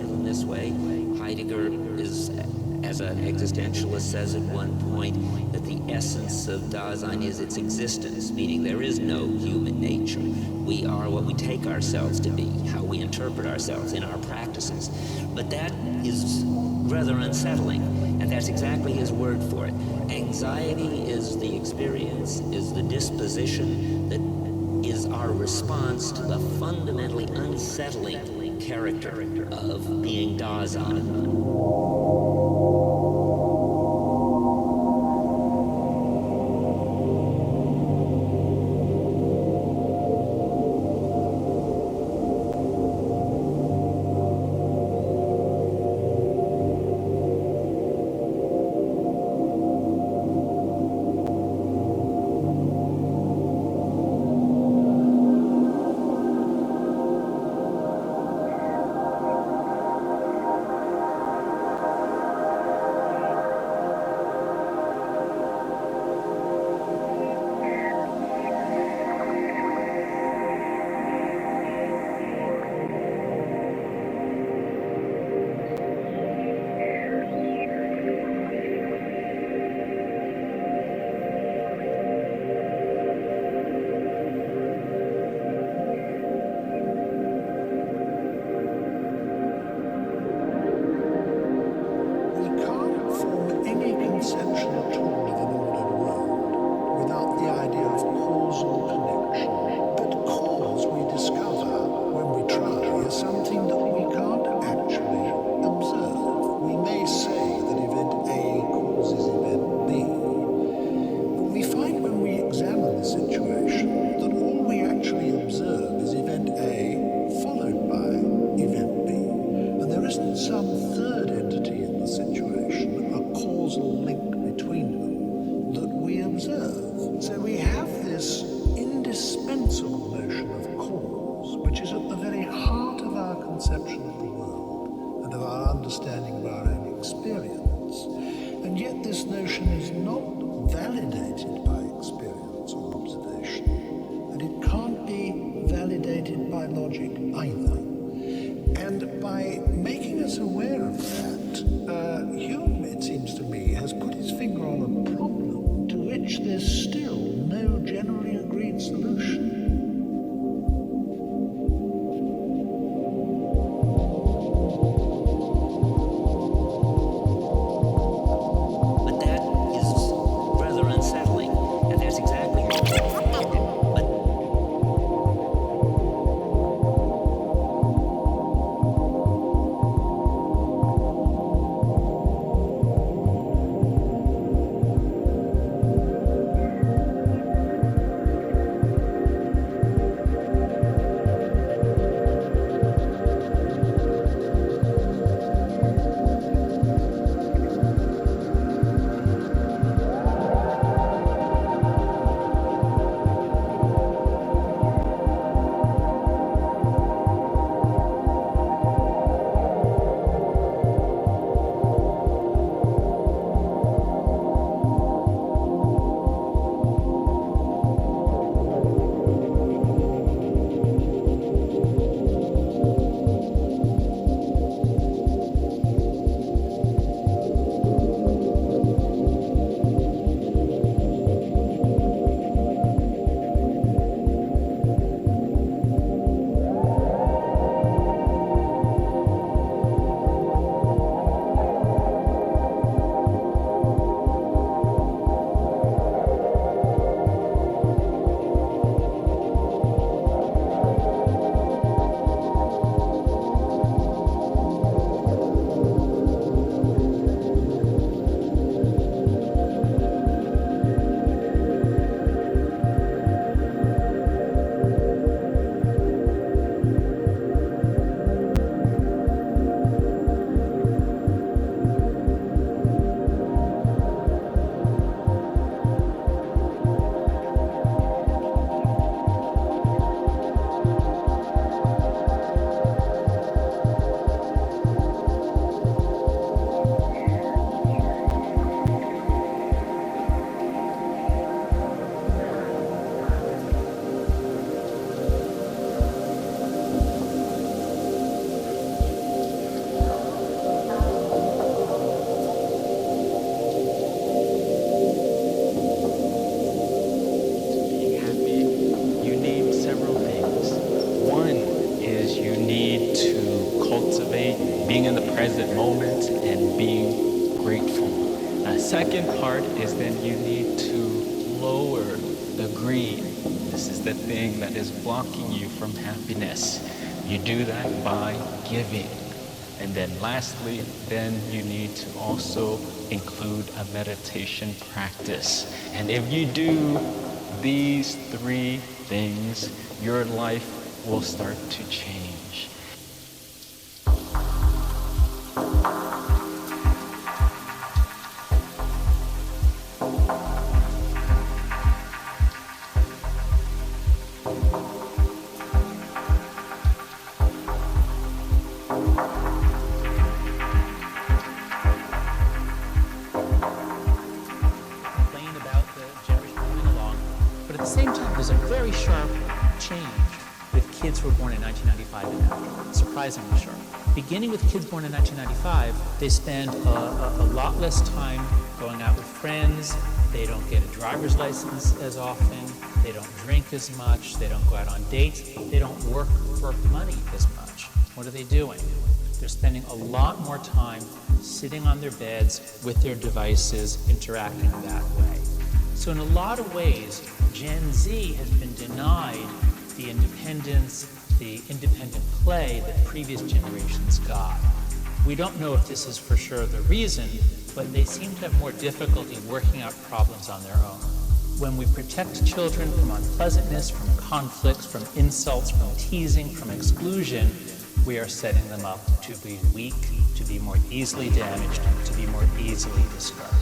in this way. Heidegger is, as an existentialist, says at one point that the essence of Dasein is its existence, meaning there is no human nature. We are what we take ourselves to be, how we interpret ourselves in our practices. But that is rather unsettling, and that's exactly his word for it. Anxiety is the experience, is the disposition that is our response to the fundamentally unsettling character of being Dasein. present moment and being grateful. Second part is then you need to lower the greed. This is the thing that is blocking you from happiness. You do that by giving. And then lastly, then you need to also include a meditation practice. And if you do these three things, your life will start to change. Beginning with kids born in 1995, they spend a lot less time going out with friends. They don't get a driver's license as often. They don't drink as much. They don't go out on dates. They don't work for money as much. What are they doing? They're spending a lot more time sitting on their beds with their devices, interacting that way. So in a lot of ways, Gen Z has been denied the independence, the independent play that previous generations got. We don't know if this is for sure the reason, but they seem to have more difficulty working out problems on their own. When we protect children from unpleasantness, from conflicts, from insults, from teasing, from exclusion, we are setting them up to be weak, to be more easily damaged, to be more easily discouraged.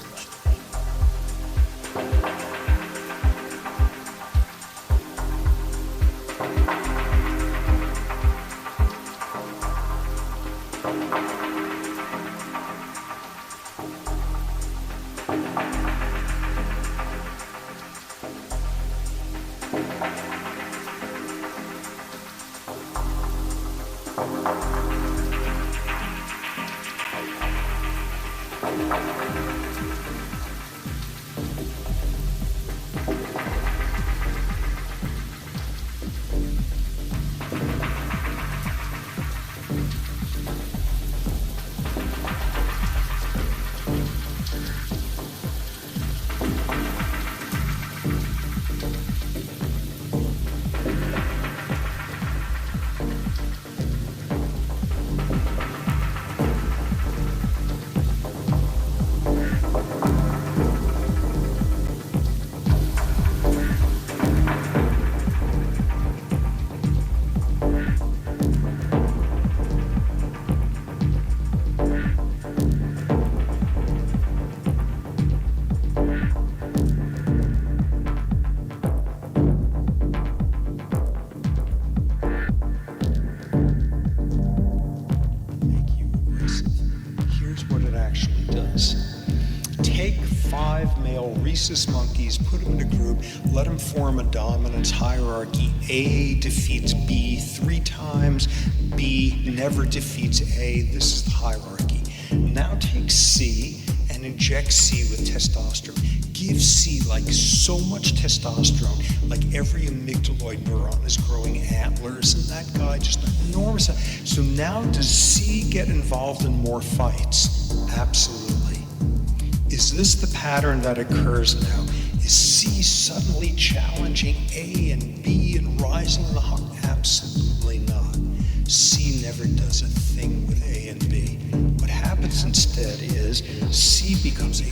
Rhesus monkeys, put them in a group, let them form a dominance hierarchy. A defeats B 3 times, B never defeats A. This is the hierarchy. Now take C and inject C with testosterone. Give C like so much testosterone, like every amygdaloid neuron is growing antlers, and that guy just enormous. So now does C get involved in more fights? Absolutely. Is this the pattern that occurs now? Is C suddenly challenging A and B and rising in the heart? Absolutely not. C never does a thing with A and B. What happens instead is C becomes a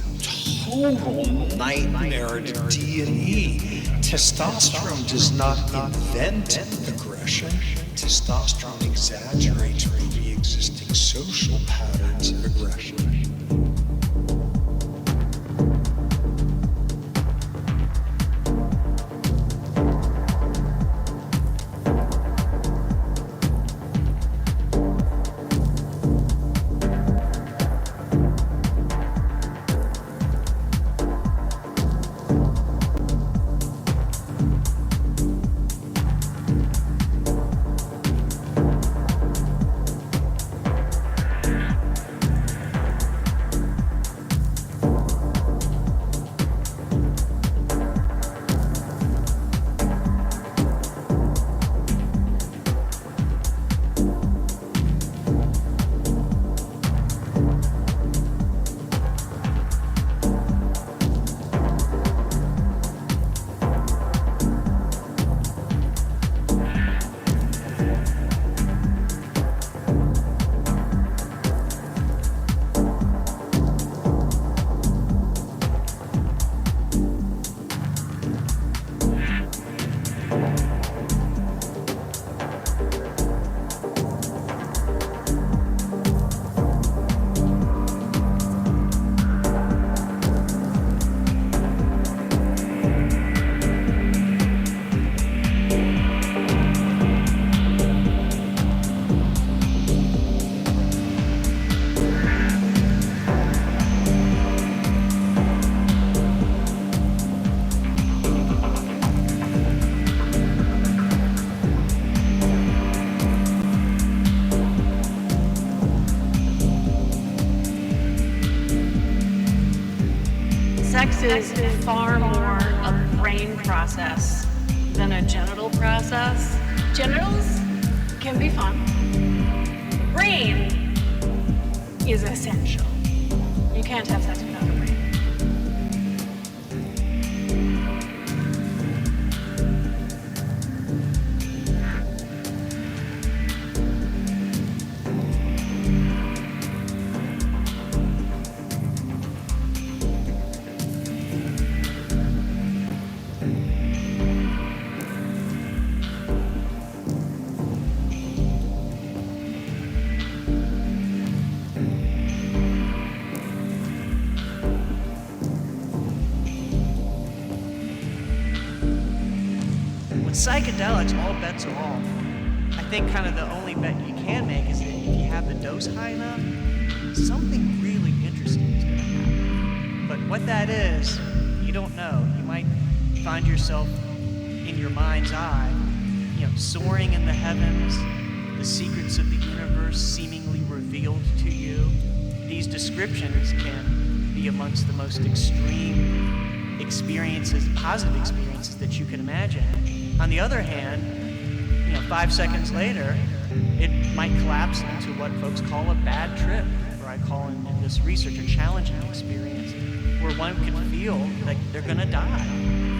total nightmare to D and E. Testosterone does not invent aggression. Testosterone exaggerates pre-existing social patterns of aggression. Sex is far more a brain process than a genital process. Genitals can be fun. Brain is essential. You can't have sex without a brain. Psychedelics, all bets are off. I think kind of the only bet you can make is that if you have the dose high enough, something really interesting is going to happen. But what that is, you don't know. You might find yourself in your mind's eye, soaring in the heavens, the secrets of the universe seemingly revealed to you. These descriptions can be amongst the most extreme experiences, positive experiences that you can imagine. On the other hand, 5 seconds later, it might collapse into what folks call a bad trip, or I call in this research a challenging experience, where one could feel like they're gonna die,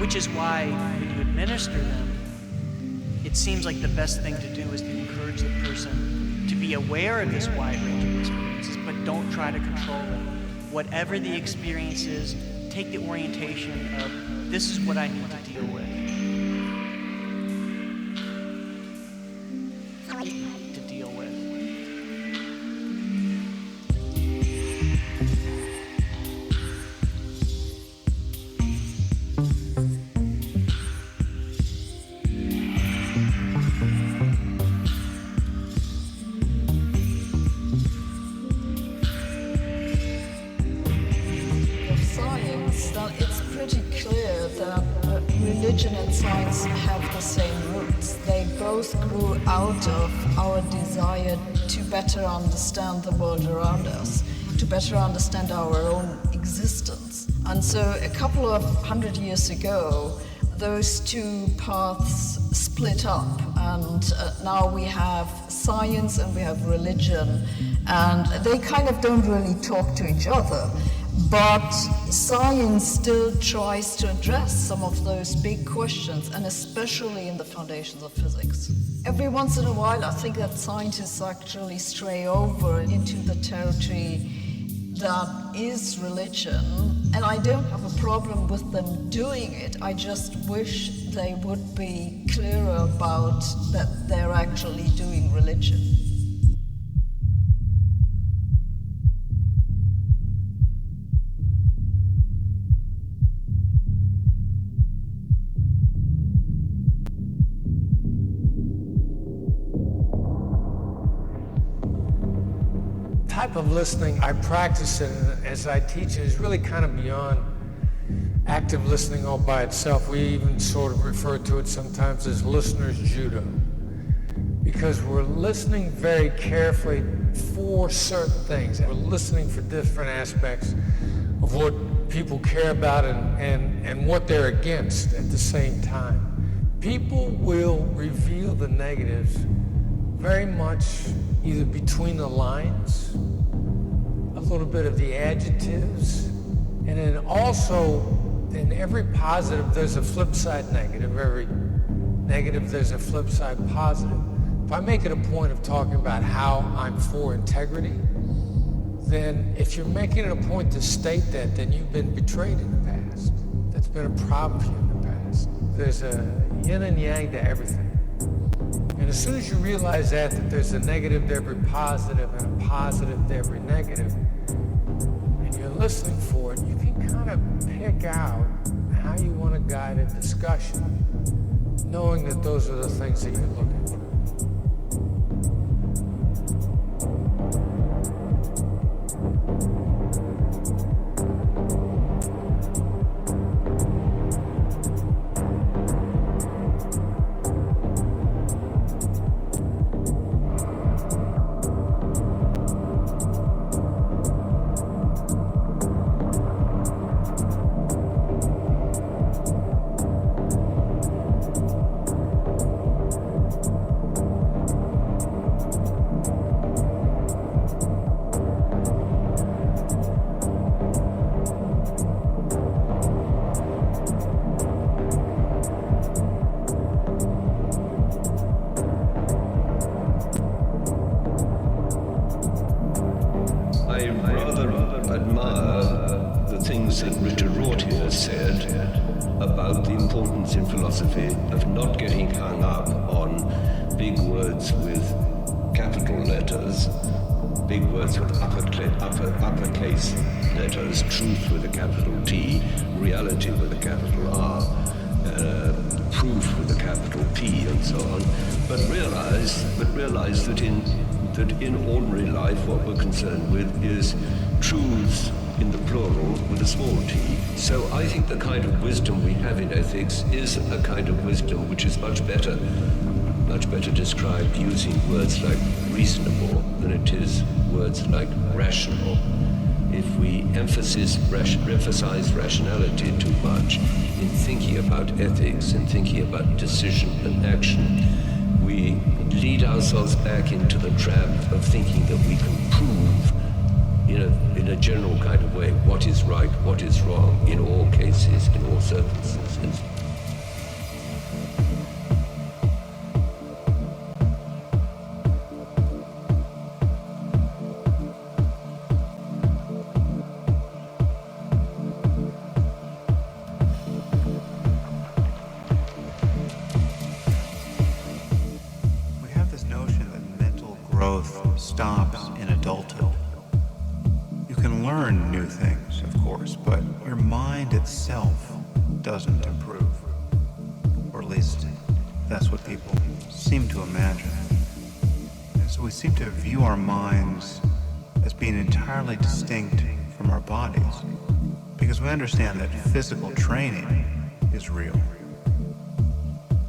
which is why when you administer them, it seems like the best thing to do is to encourage the person to be aware of this wide range of experiences, but don't try to control it. Whatever the experience is, take the orientation of, this is what I need to deal with. Religion and science have the same roots. They both grew out of our desire to better understand the world around us, to better understand our own existence. And so a couple of 100 years ago, those two paths split up, and now we have science and we have religion, and they kind of don't really talk to each other. But science still tries to address some of those big questions, and especially in the foundations of physics. Every once in a while, I think that scientists actually stray over into the territory that is religion, and I don't have a problem with them doing it. I just wish they would be clearer about that they're actually doing religion. Type of listening I practice it as I teach it is really kind of beyond active listening all by itself. We even sort of refer to it sometimes as listener's judo, because we're listening very carefully for certain things. We're listening for different aspects of what people care about and what they're against at the same time. People will reveal the negatives very much either between the lines, a little bit of the adjectives, and then also in every positive there's a flip side negative. Every negative there's a flip side positive. If I make it a point of talking about how I'm for integrity, then if you're making it a point to state that, then you've been betrayed in the past. That's been a problem for you in the past. There's a yin and yang to everything. And as soon as you realize that there's a negative to every positive and a positive to every negative, and you're listening for it, you can kind of pick out how you want to guide a discussion, knowing that those are the things that you're looking for. rather admire the things that Richard Rorty has said about the importance in philosophy of not getting hung up on big words with capital letters, big words with uppercase letters, truth with a capital T, reality with a capital R, proof with a capital P, and so on. But realize that in ordinary life, what we're concerned with is truths in the plural with a small t. So I think the kind of wisdom we have in ethics is a kind of wisdom which is much better described using words like reasonable than it is words like rational. If we emphasize rationality too much in thinking about ethics and thinking about decision and action, we lead ourselves back into the trap of thinking that we can prove in a general kind of way what is right, what is wrong, in all cases, in all circumstances. We have this notion that mental growth stops in adulthood. You can learn new things, of course, but your mind itself doesn't improve. Or at least, that's what people seem to imagine. And so we seem to view our minds as being entirely distinct from our bodies, because we understand that physical training is real.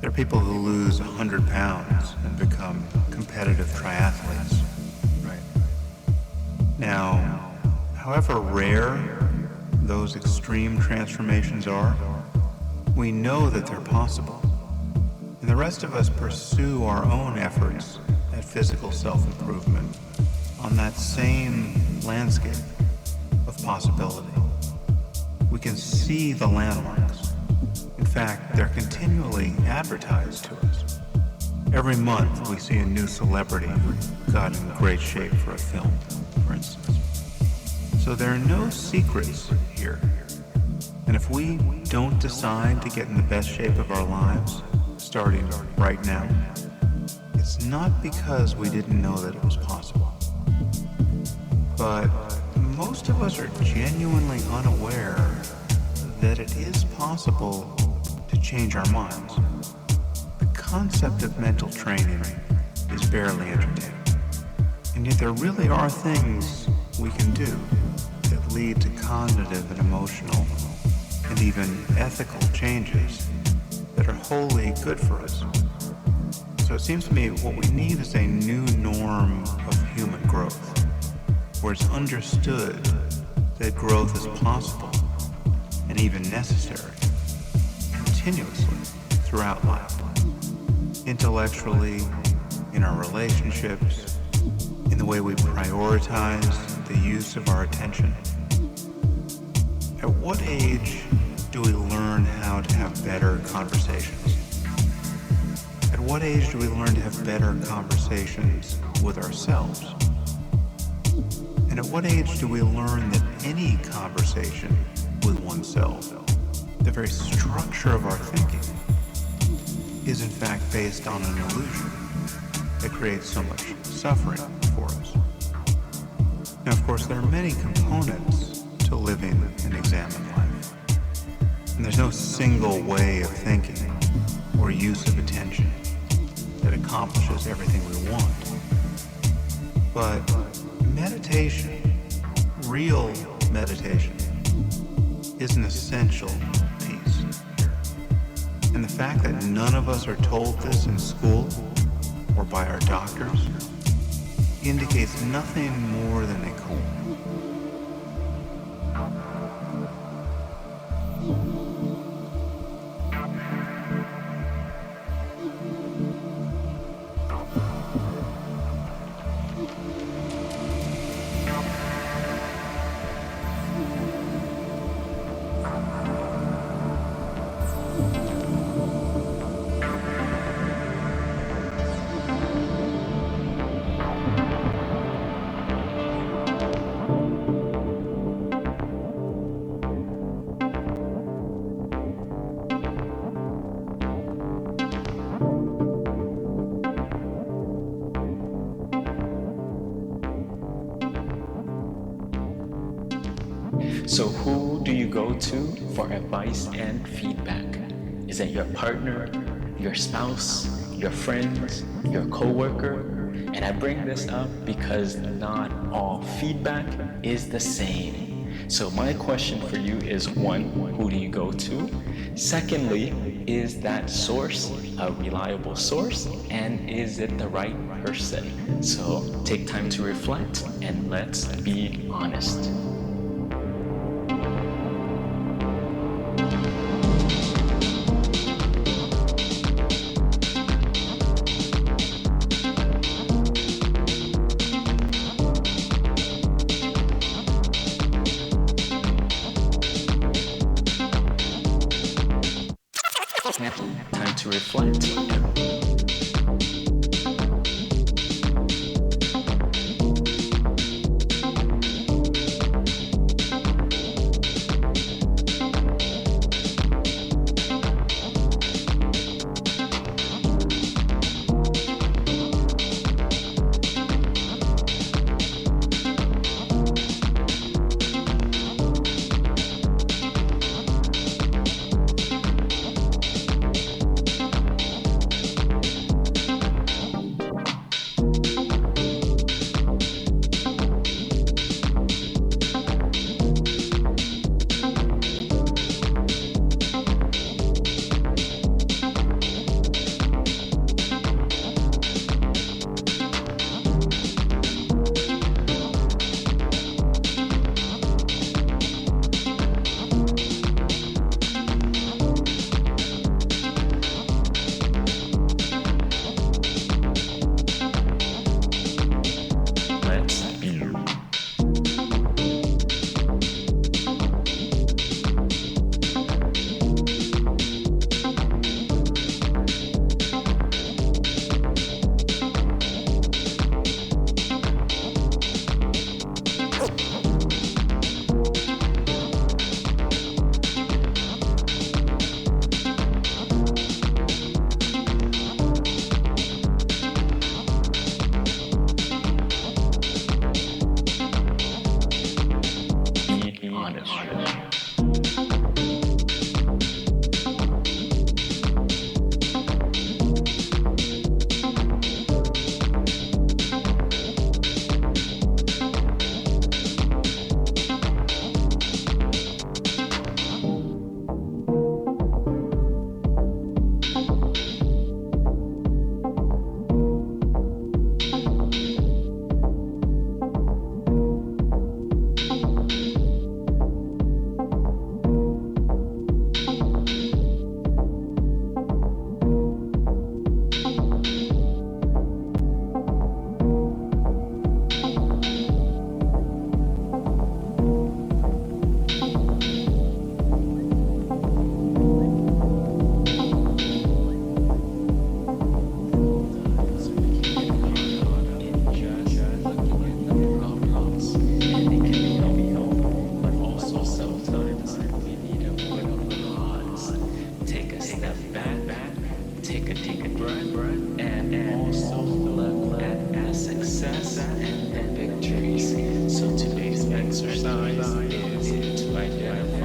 There are people who lose 100 pounds and become competitive triathletes, right? Now, however rare those extreme transformations are, we know that they're possible. And the rest of us pursue our own efforts at physical self-improvement on that same landscape of possibility. We can see the landmarks. In fact, they're continually advertised to us. Every month we see a new celebrity who got in great shape for a film, for instance. So there are no secrets here. And if we don't decide to get in the best shape of our lives, starting right now, it's not because we didn't know that it was possible. But most of us are genuinely unaware that it is possible to change our minds. The concept of mental training is barely entertaining. And yet there really are things we can do that lead to cognitive and emotional and even ethical changes that are wholly good for us. So it seems to me what we need is a new norm of human growth, where it's understood that growth is possible and even necessary continuously throughout life, intellectually, in our relationships, in the way we prioritize the use of our attention. At what age do we learn how to have better conversations? At what age do we learn to have better conversations with ourselves? And at what age do we learn that any conversation with oneself, the very structure of our thinking, is in fact based on an illusion that creates so much suffering for us? Now, of course, there are many components to living an examined life. And there's no single way of thinking or use of attention that accomplishes everything we want. But meditation, real meditation, is an essential piece. And the fact that none of us are told this in school or by our doctors indicates nothing more than a clue. So who do you go to for advice and feedback? Is it your partner, your spouse, your friends, your coworker? And I bring this up because not all feedback is the same. So my question for you is, one, who do you go to? Secondly, is that source a reliable source, and is it the right person? So take time to reflect and let's be honest. Time to reflect. Exercise is to identify